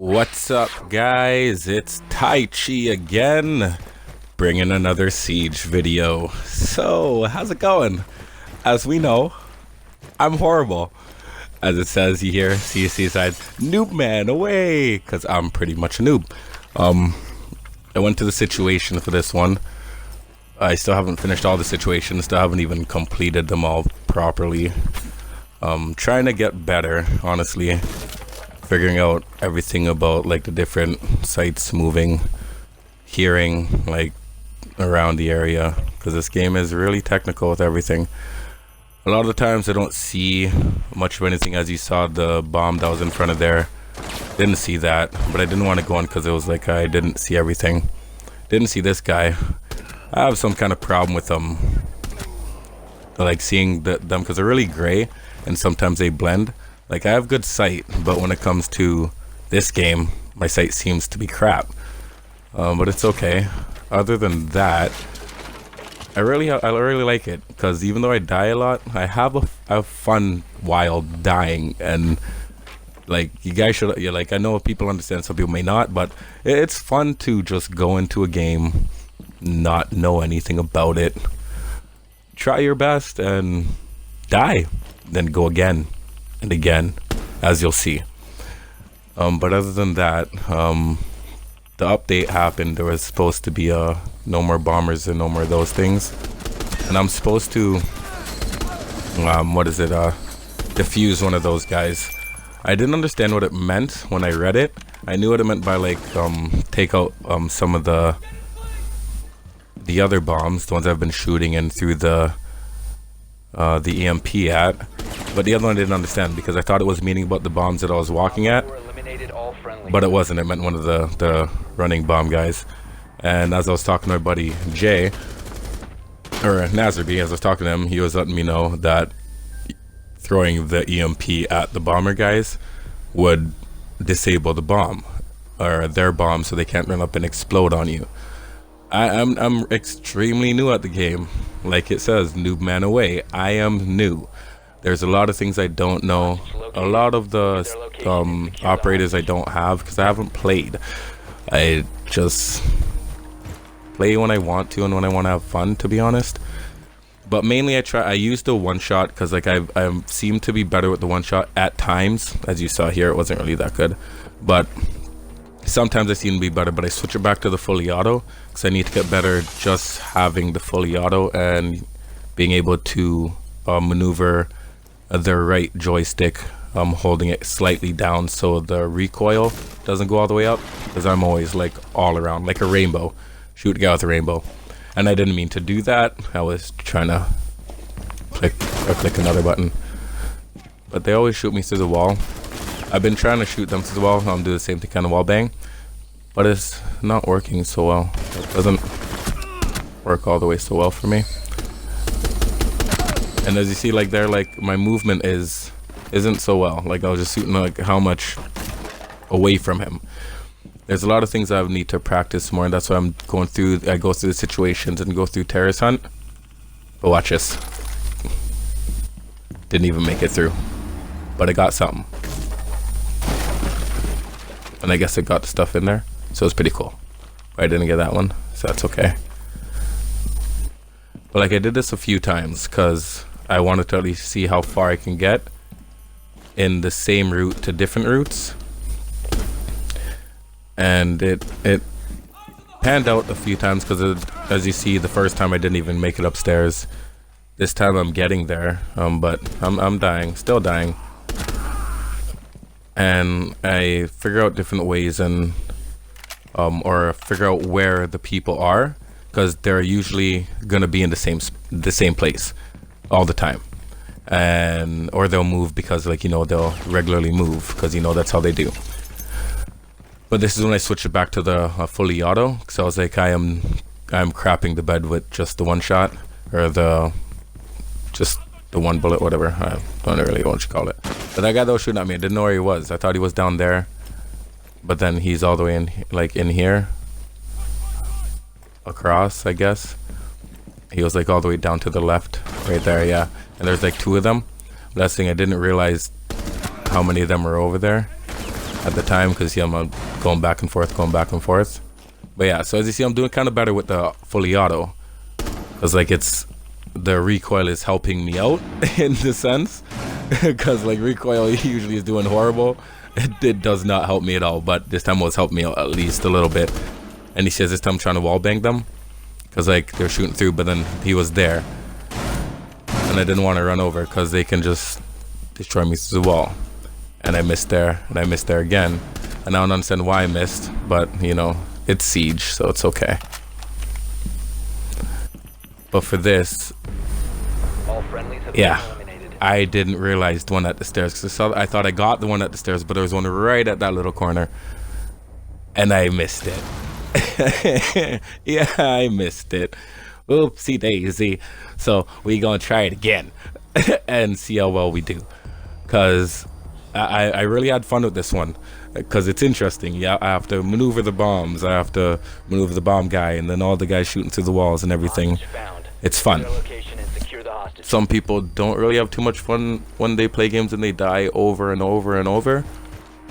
What's up, guys? It's Tychiejdk again, bringing another Siege video. So, how's it going? As we know, I'm horrible. As it says here, CSC side, NoobMan away, because I'm pretty much a noob. I went to the situation for this one. I still haven't finished all the situations, still haven't even completed them all properly. Trying to get better, honestly. Figuring out everything about like the different sites moving, hearing like around the area, because this game is really technical with everything. A lot of the times I don't see much of anything, as you saw the bomb that was in front of there. Didn't see that, but I didn't want to go in because it was like I didn't see everything. Didn't see this guy. I have some kind of problem with them, like seeing them because they're really gray and sometimes they blend. Like, I have good sight, but when it comes to this game, my sight seems to be crap. But it's okay. Other than that, I really like it, because even though I die a lot, I have fun while dying. And like, you guys should, like, I know people understand, some people may not, but it's fun to just go into a game, not know anything about it, try your best, and die, then go again and again, as you'll see. But other than that, the update happened. There was supposed to be no more bombers and no more of those things, and I'm supposed to defuse one of those guys. I didn't understand what it meant when I read it. I knew what it meant by like take out some of the other bombs, the ones I've been shooting in through the EMP at. But the other one I didn't understand, because I thought it was meaning about the bombs that I was walking at, but it wasn't. It meant one of the running bomb guys. And as I was talking to my buddy Jay, or Nazarby, as I was talking to him, he was letting me know that throwing the EMP at the bomber guys would disable the bomb, or their bomb, so they can't run up and explode on you. I'm extremely new at the game. Like it says, NoobMan away. I am new. There's a lot of things I don't know. A lot of the operators I don't have, because I haven't played. I just play when I want to and when I want to have fun, to be honest. But mainly I use the one shot, because like I seem to be better with the one shot at times. As you saw here, it wasn't really that good, but sometimes I seem to be better. But I switch it back to the fully auto, because I need to get better just having the fully auto and being able to maneuver the right joystick, holding it slightly down so the recoil doesn't go all the way up, because I'm always like all around like a rainbow, shoot a guy with a rainbow. And I didn't mean to do that. I was trying to click another button, but they always shoot me through the wall. I've been trying to shoot them through the wall, do the same thing, kind of wall bang, but it's not working so well. It doesn't work all the way so well for me. And as you see, like there, like my movement isn't so well. Like I was just shooting like how much away from him. There's a lot of things I need to practice more, and that's why I'm going through. I go through the situations and go through terrorist hunt. But watch this. Didn't even make it through, but I got something, and I guess I got the stuff in there, so it's pretty cool. But I didn't get that one, so that's okay. But like I did this a few times because I wanted to at least see how far I can get in the same route to different routes, and it panned out a few times, because as you see, the first time I didn't even make it upstairs. This time I'm getting there, but I'm dying, still dying, and I figure out different ways and or figure out where the people are, because they're usually gonna be in the same place all the time, and or they'll move, because like, you know, they'll regularly move, because you know that's how they do. But this is when I switched it back to the fully auto, because I was like, I'm crapping the bed with just the one shot, or just the one bullet, whatever. I don't really know what you call it. But that guy that was shooting at me, I didn't know where he was. I thought he was down there, but then he's all the way in, like in here, across, I guess. He was like all the way down to the left, right there, yeah. And there's like two of them. Last thing, I didn't realize how many of them were over there. at the time, because I'm going back and forth. But yeah, so as you see, I'm doing kind of better with the fully auto, because like the recoil is helping me out in the sense, because like recoil usually is doing horrible. It does not help me at all, but this time it was helping me out at least a little bit. And he says this time I'm trying to wall bang them, because like they're shooting through, but then he was there, and I didn't want to run over because they can just destroy me through the wall. And I missed there, and I missed there again, and I don't understand why I missed, but you know, it's Siege, so it's okay. But for this, yeah, I didn't realize the one at the stairs, because I thought I got the one at the stairs, but there was one right at that little corner, and I missed it. Yeah, I missed it. Oopsie daisy. So we gonna try it again and see how well we do, because I really had fun with this one, because it's interesting. Yeah, I have to maneuver the bombs, I have to maneuver the bomb guy, and then all the guys shooting through the walls and everything. It's fun. Some people don't really have too much fun when they play games and they die over and over and over,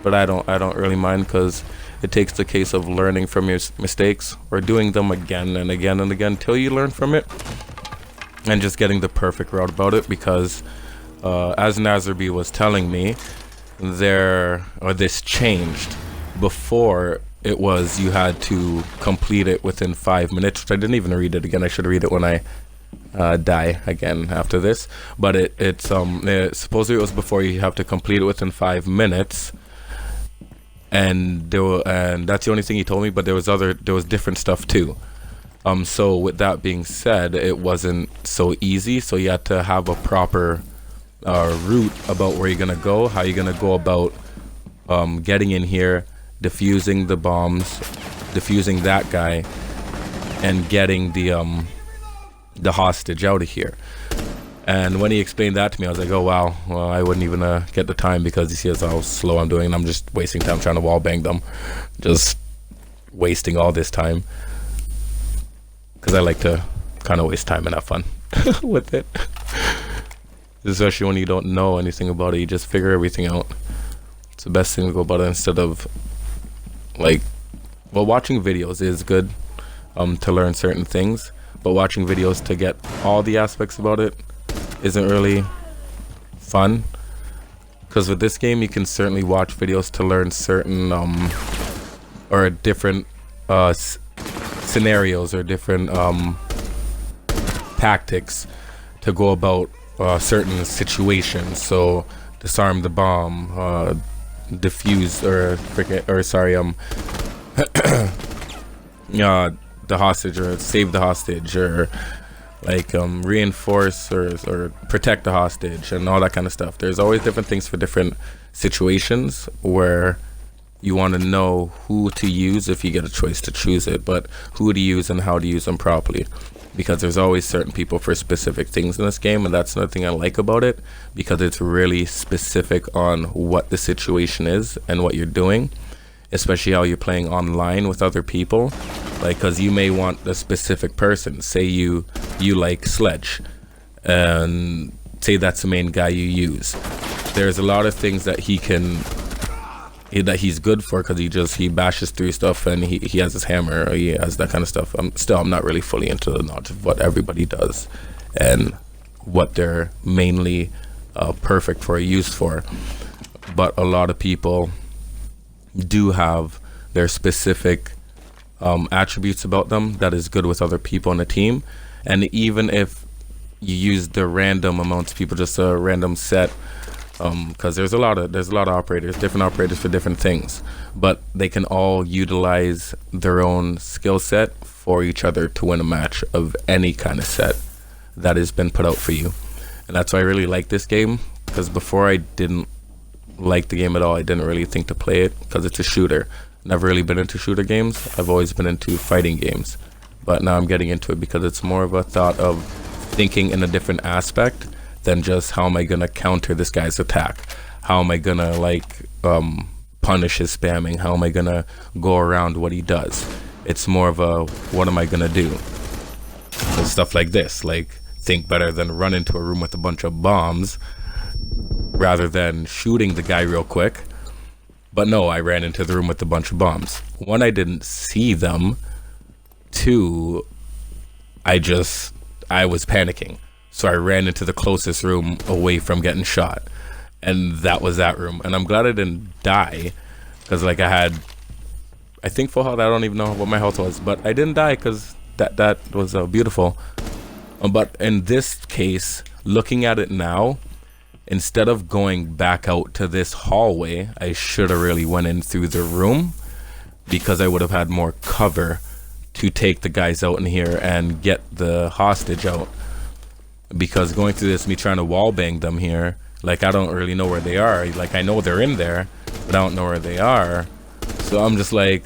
but I don't really mind, because it takes the case of learning from your mistakes, or doing them again and again and again till you learn from it, and just getting the perfect route about it. Because as Nazarby was telling me, this changed. Before it was you had to complete it within 5 minutes, which I didn't even read it again. I should read it when I die again after this. But it's supposedly it was before you have to complete it within 5 minutes, and that's the only thing he told me. But there was different stuff too. So with that being said, it wasn't so easy. So you had to have a proper route about where you're gonna go, how you're gonna go about getting in here, defusing the bombs, defusing that guy, and getting the hostage out of here. And when he explained that to me, I was like, oh wow, well, I wouldn't even get the time, because he sees how slow I'm doing, and I'm just wasting time trying to wall bang them, just wasting all this time, because I like to kind of waste time and have fun with it. Especially when you don't know anything about it, you just figure everything out. It's the best thing to go about it, instead of like, well, watching videos is good to learn certain things, but watching videos to get all the aspects about it isn't really fun. Because with this game, you can certainly watch videos to learn certain or different scenarios, or different tactics to go about certain situations. So disarm the bomb, defuse the hostage, or save the hostage, or like reinforce or protect the hostage, and all that kind of stuff. There's always different things for different situations where you want to know who to use if you get a choice to choose it, but who to use and how to use them properly, because there's always certain people for specific things in this game. And that's another thing I like about it, because it's really specific on what the situation is and what you're doing, especially how you're playing online with other people. Like, because you may want a specific person, say you like Sledge, and say that's the main guy you use. There's a lot of things that he's good for, because he bashes through stuff, and he has his hammer, or he has that kind of stuff. I'm not really fully into the knowledge of what everybody does and what they're mainly perfect for, used for. But a lot of people do have their specific attributes about them that is good with other people in a team. And even if you use the random amounts of people, just a random set, because there's a lot of operators, different operators for different things, but they can all utilize their own skill set for each other to win a match of any kind of set that has been put out for you. And that's why I really like this game, because before I didn't like the game at all. I didn't really think to play it because it's a shooter. Never really been into shooter games. I've always been into fighting games, but now I'm getting into it because it's more of a thought of thinking in a different aspect than just how am I gonna counter this guy's attack, how am I gonna punish his spamming, how am I gonna go around what he does. It's more of a what am I gonna do, and stuff like this. Like, think better than run into a room with a bunch of bombs rather than shooting the guy real quick But no, I ran into the room with a bunch of bombs. One, I didn't see them. Two, I was panicking. So I ran into the closest room away from getting shot. And that was that room. And I'm glad I didn't die. Because like I think full health. I don't even know what my health was. But I didn't die because that was beautiful. But in this case, looking at it now, instead of going back out to this hallway, I should have really went in through the room. Because I would have had more cover to take the guys out in here and get the hostage out. Because going through this, me trying to wall bang them here, like I don't really know where they are. Like I know they're in there, but I don't know where they are. So I'm just like,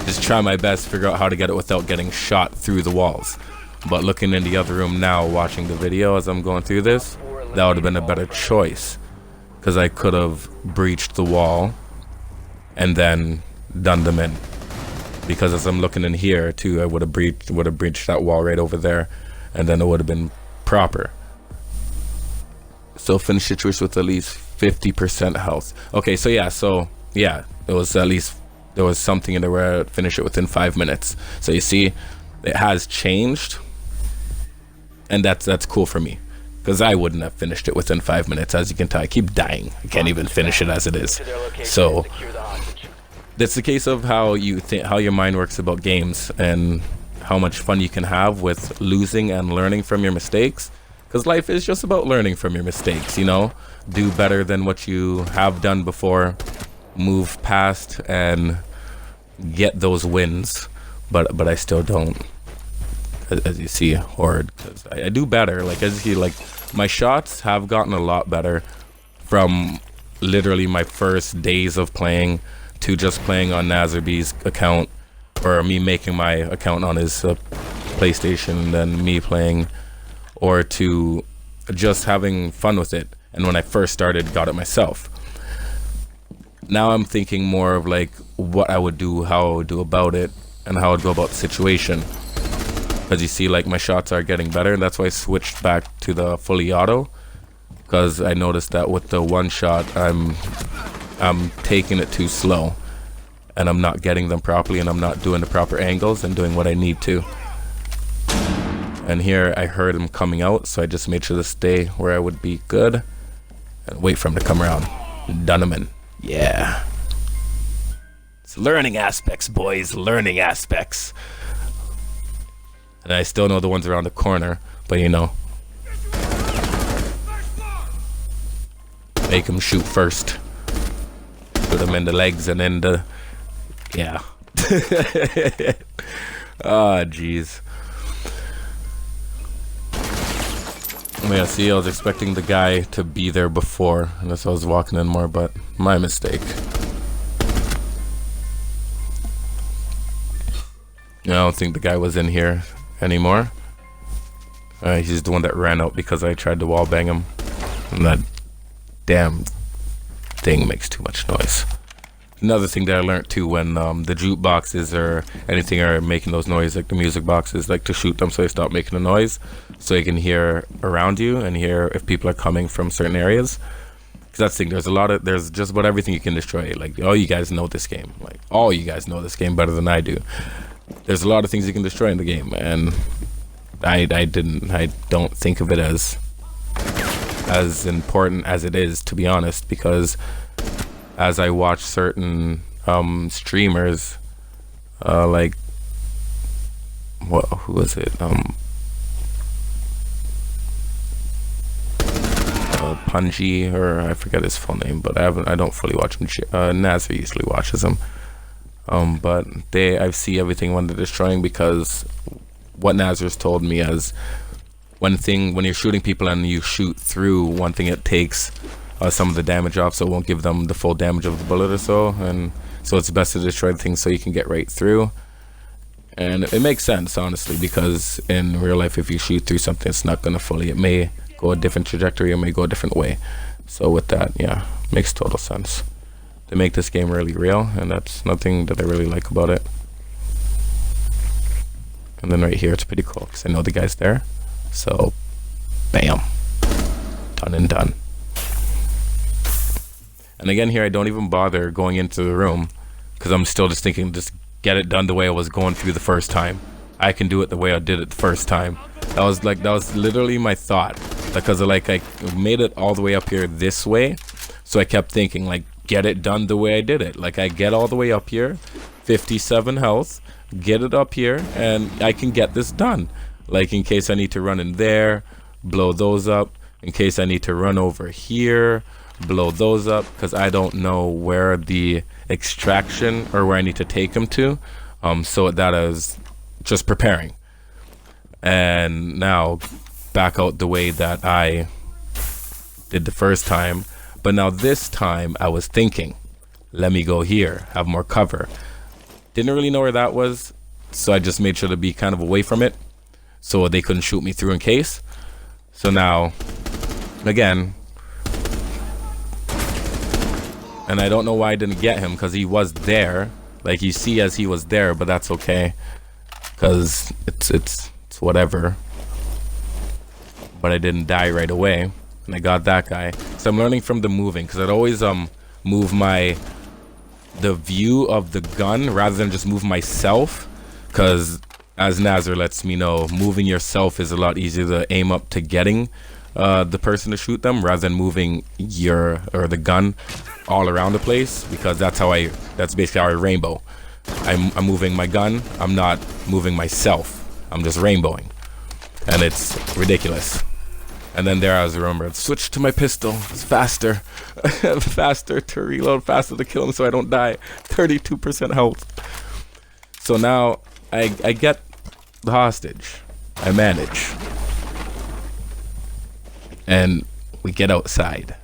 just try my best to figure out how to get it without getting shot through the walls. But looking in the other room now, watching the video as I'm going through this, that would have been a better choice. Because I could have breached the wall and then done them in. Because as I'm looking in here too, I would have breached that wall right over there, and then it would have been proper. So finish situation with at least 50% health. Okay, so yeah, it was at least, there was something in there where I'd finish it within 5 minutes. So you see, it has changed, and that's cool for me, because I wouldn't have finished it within 5 minutes. As you can tell, I keep dying. I can't even finish it as it is. So that's the case of how you think, how your mind works about games, and how much fun you can have with losing and learning from your mistakes. Because life is just about learning from your mistakes, you know? Do better than what you have done before. Move past and get those wins. But I still don't, as you see, Horde. 'Cause I do better. Like, as you see, like, my shots have gotten a lot better from literally my first days of playing to just playing on Nazarby's account, or me making my account on his PlayStation and then me playing, or to just having fun with it. And when I first started, got it myself. Now I'm thinking more of like what I would do, how I would do about it, and how I'd go about the situation. As you see, like, my shots are getting better, and that's why I switched back to the fully auto, because I noticed that with the one shot I'm taking it too slow, and I'm not getting them properly, and I'm not doing the proper angles and doing what I need to. And here I heard him coming out, so I just made sure to stay where I would be good and wait for him to come around. Done him in. Yeah. It's learning aspects, boys. Learning aspects. And I still know the ones around the corner, but you know. Make him shoot first. Put him in the legs and then the... Yeah. Ah, jeez. Yeah, see, I was expecting the guy to be there before, unless I was walking in more, but my mistake. I don't think the guy was in here anymore. He's the one that ran out because I tried to wall bang him. And that damn thing makes too much noise. Another thing that I learned too, when the jukeboxes or anything are making those noises, like the music boxes, like to shoot them so they stop making a noise, so you can hear around you and hear if people are coming from certain areas. Because that's the thing, there's just about everything you can destroy. Like, oh, you guys know this game. Like, all you guys know this game better than I do. There's a lot of things you can destroy in the game, and I don't think of it as important as it is, to be honest, because as I watch certain streamers, like, who was it? Punji, or I forget his full name, but I don't fully watch him. Nazar usually watches him. But I see everything when they're destroying, because what Nazar's told me as when you're shooting people and you shoot through one thing, it takes some of the damage off, so it won't give them the full damage of the bullet or so, and so it's best to destroy things so you can get right through. And it makes sense, honestly, because in real life, if you shoot through something, it's not gonna fully, it may go a different trajectory, it may go a different way. So with that, yeah, makes total sense. They make this game really real, and that's nothing that I really like about it. And then right here, it's pretty cool, because I know the guy's there. So, bam. Done and done. And again, here I don't even bother going into the room because I'm still just thinking, just get it done the way I was going through the first time. I can do it the way I did it the first time. That was literally my thought, because like I made it all the way up here this way, so I kept thinking like, get it done the way I did it. Like I get all the way up here, 57 health, get it up here, and I can get this done. Like in case I need to run in there, blow those up. In case I need to run over here, blow those up, because I don't know where the extraction or where I need to take them to. So that is just preparing. And now back out the way that I did the first time. But now this time I was thinking, let me go here, have more cover. Didn't really know where that was, so I just made sure to be kind of away from it so they couldn't shoot me through in case. So now, again, and I don't know why I didn't get him, because he was there. Like you see as he was there, but that's okay, because it's whatever. But I didn't die right away, and I got that guy. So I'm learning from the moving, because I'd always move the view of the gun rather than just move myself, because as Nazar lets me know, moving yourself is a lot easier to aim up to getting the person to shoot them, rather than moving the gun all around the place, because that's basically how I rainbow. I'm moving my gun, I'm not moving myself, I'm just rainbowing, and it's ridiculous. And then there I was remembered, switch to my pistol, it's faster. Faster to reload, faster to kill him so I don't die. 32% health. So now I get the hostage, I manage, and we get outside.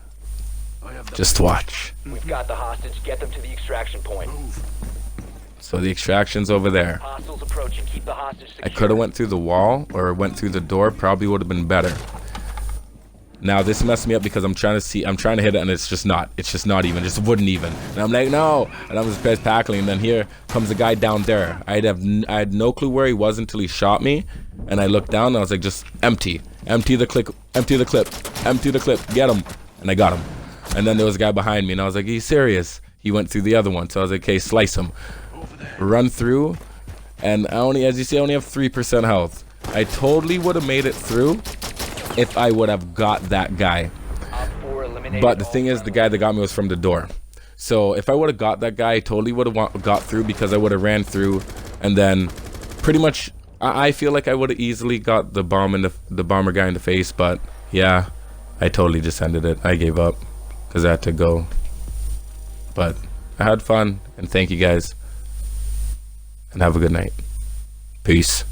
Just watch. We've got the hostage. Get them to the extraction point. So the extraction's over there. Hostiles approaching. Keep the hostage secure. I could have went through the wall or went through the door. Probably would have been better. Now this messed me up because I'm trying to hit it, and it's just not even. Just wouldn't even. And I'm like, no. And I'm just tackling. And then here comes the guy down there. I had no clue where he was until he shot me. And I looked down and I was like, just empty the clip, empty the clip, get him. And I got him. And then there was a guy behind me, and I was like, he's serious. He went through the other one, so I was like, okay, slice him. Run through, and as you see, I only have 3% health. I totally would have made it through if I would have got that guy. But the thing is, the guy that got me was from the door. So if I would have got that guy, I totally would have got through, because I would have ran through, and then pretty much, I feel like I would have easily got the bomber guy in the face, but yeah, I totally just ended it. I gave up, because I had to go. But I had fun, and thank you guys, and have a good night. Peace.